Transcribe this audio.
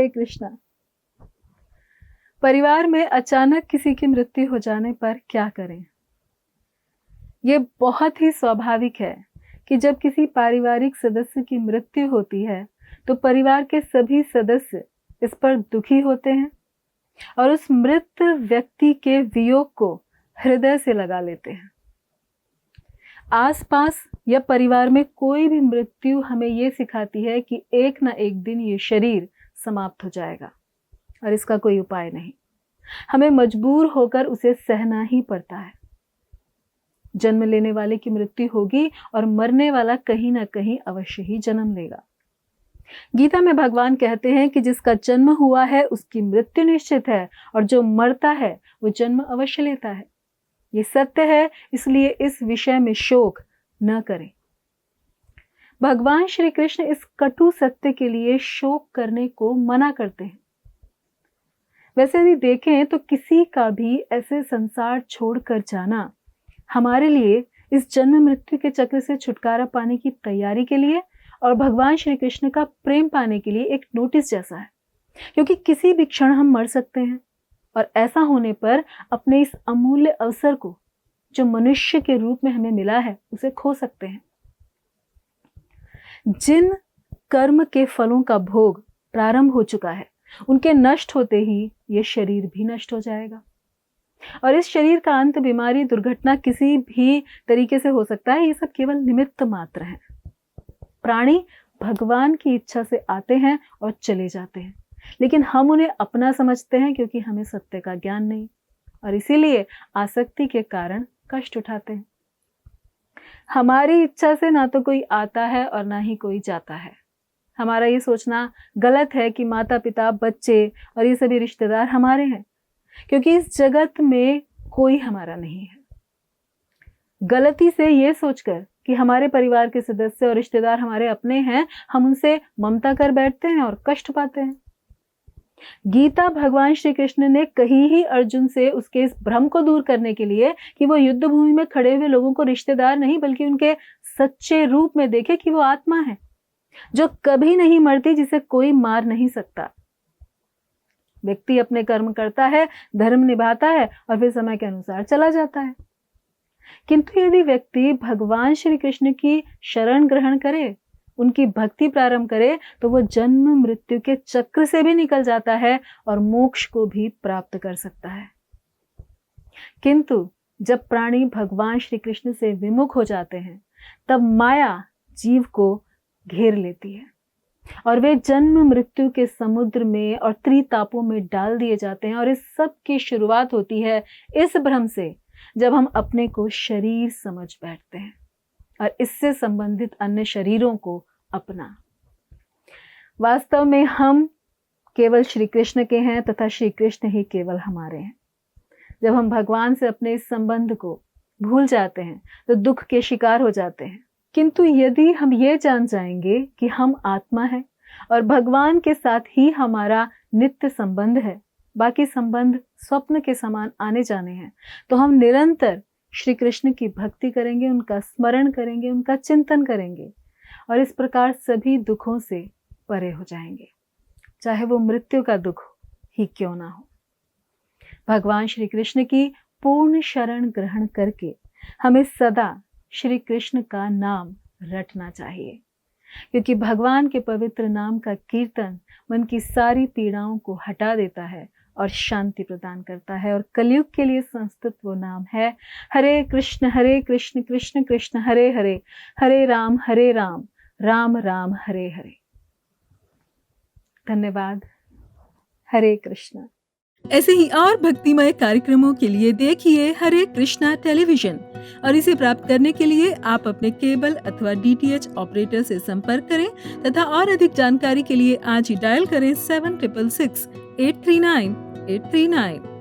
हरे कृष्णा। परिवार में अचानक किसी की मृत्यु हो जाने पर क्या करें? ये बहुत ही स्वाभाविक है कि जब किसी पारिवारिक सदस्य की मृत्यु होती है तो परिवार के सभी सदस्य इस पर दुखी होते हैं और उस मृत व्यक्ति के वियोग को हृदय से लगा लेते हैं। आसपास या परिवार में कोई भी मृत्यु हमें ये सिखाती है कि एक ना एक दिन ये शरीर समाप्त हो जाएगा और इसका कोई उपाय नहीं। हमें मजबूर होकर उसे सहना ही पड़ता है। जन्म लेने वाले की मृत्यु होगी और मरने वाला कहीं ना कहीं अवश्य ही जन्म लेगा। गीता में भगवान कहते हैं कि जिसका जन्म हुआ है उसकी मृत्यु निश्चित है और जो मरता है वो जन्म अवश्य लेता है। ये सत्य है, इसलिए इस विषय में शोक न करें। भगवान श्री कृष्ण इस कटु सत्य के लिए शोक करने को मना करते हैं। वैसे यदि देखें तो किसी का भी ऐसे संसार छोड़कर जाना हमारे लिए इस जन्म मृत्यु के चक्र से छुटकारा पाने की तैयारी के लिए और भगवान श्री कृष्ण का प्रेम पाने के लिए एक नोटिस जैसा है, क्योंकि किसी भी क्षण हम मर सकते हैं और ऐसा होने पर अपने इस अमूल्य अवसर को जो मनुष्य के रूप में हमें मिला है उसे खो सकते हैं। जिन कर्म के फलों का भोग प्रारंभ हो चुका है उनके नष्ट होते ही यह शरीर भी नष्ट हो जाएगा और इस शरीर का अंत बीमारी, दुर्घटना किसी भी तरीके से हो सकता है। ये सब केवल निमित्त मात्र हैं। प्राणी भगवान की इच्छा से आते हैं और चले जाते हैं, लेकिन हम उन्हें अपना समझते हैं क्योंकि हमें सत्य का ज्ञान नहीं और इसीलिए आसक्ति के कारण कष्ट उठाते हैं। हमारी इच्छा से ना तो कोई आता है और ना ही कोई जाता है। हमारा ये सोचना गलत है कि माता पिता, बच्चे और ये सभी रिश्तेदार हमारे हैं, क्योंकि इस जगत में कोई हमारा नहीं है। गलती से ये सोचकर कि हमारे परिवार के सदस्य और रिश्तेदार हमारे अपने हैं, हम उनसे ममता कर बैठते हैं और कष्ट पाते हैं। गीता भगवान श्री कृष्ण ने कही ही अर्जुन से उसके इस भ्रम को दूर करने के लिए कि वो युद्ध भूमि में खड़े हुए लोगों को रिश्तेदार नहीं बल्कि उनके सच्चे रूप में देखे कि वो आत्मा है जो कभी नहीं मरती, जिसे कोई मार नहीं सकता। व्यक्ति अपने कर्म करता है, धर्म निभाता है और फिर समय के अनुसार चला जाता है। किंतु यदि व्यक्ति भगवान श्री कृष्ण की शरण ग्रहण करे, उनकी भक्ति प्रारंभ करे, तो वो जन्म मृत्यु के चक्र से भी निकल जाता है और मोक्ष को भी प्राप्त कर सकता है। किंतु जब प्राणी भगवान श्री कृष्ण से विमुख हो जाते हैं तब माया जीव को घेर लेती है और वे जन्म मृत्यु के समुद्र में और त्रितापों में डाल दिए जाते हैं। और इस सब की शुरुआत होती है इस भ्रम से जब हम अपने को शरीर समझ बैठते हैं और इससे संबंधित अन्य शरीरों को अपना। वास्तव में हम केवल श्री कृष्ण के हैं तथा श्री कृष्ण ही केवल हमारे हैं। जब हम भगवान से अपने इस संबंध को भूल जाते हैं तो दुख के शिकार हो जाते हैं। किंतु यदि हम ये जान जाएंगे कि हम आत्मा हैं और भगवान के साथ ही हमारा नित्य संबंध है, बाकी संबंध स्वप्न के समान आने जाने हैं, तो हम निरंतर श्री कृष्ण की भक्ति करेंगे, उनका स्मरण करेंगे, उनका चिंतन करेंगे और इस प्रकार सभी दुखों से परे हो जाएंगे, चाहे वो मृत्यु का दुख ही क्यों ना हो। भगवान श्री कृष्ण की पूर्ण शरण ग्रहण करके हमें सदा श्री कृष्ण का नाम रटना चाहिए, क्योंकि भगवान के पवित्र नाम का कीर्तन मन की सारी पीड़ाओं को हटा देता है और शांति प्रदान करता है। और कलयुग के लिए संस्तुत वो नाम है हरे कृष्ण कृष्ण कृष्ण हरे हरे, हरे राम राम राम हरे हरे। धन्यवाद। हरे कृष्ण। ऐसे ही और भक्तिमय कार्यक्रमों के लिए देखिए हरे कृष्णा टेलीविजन और इसे प्राप्त करने के लिए आप अपने केबल अथवा DTH ऑपरेटर से संपर्क करें तथा और अधिक जानकारी के लिए आज ही डायल करें 7666 839 839।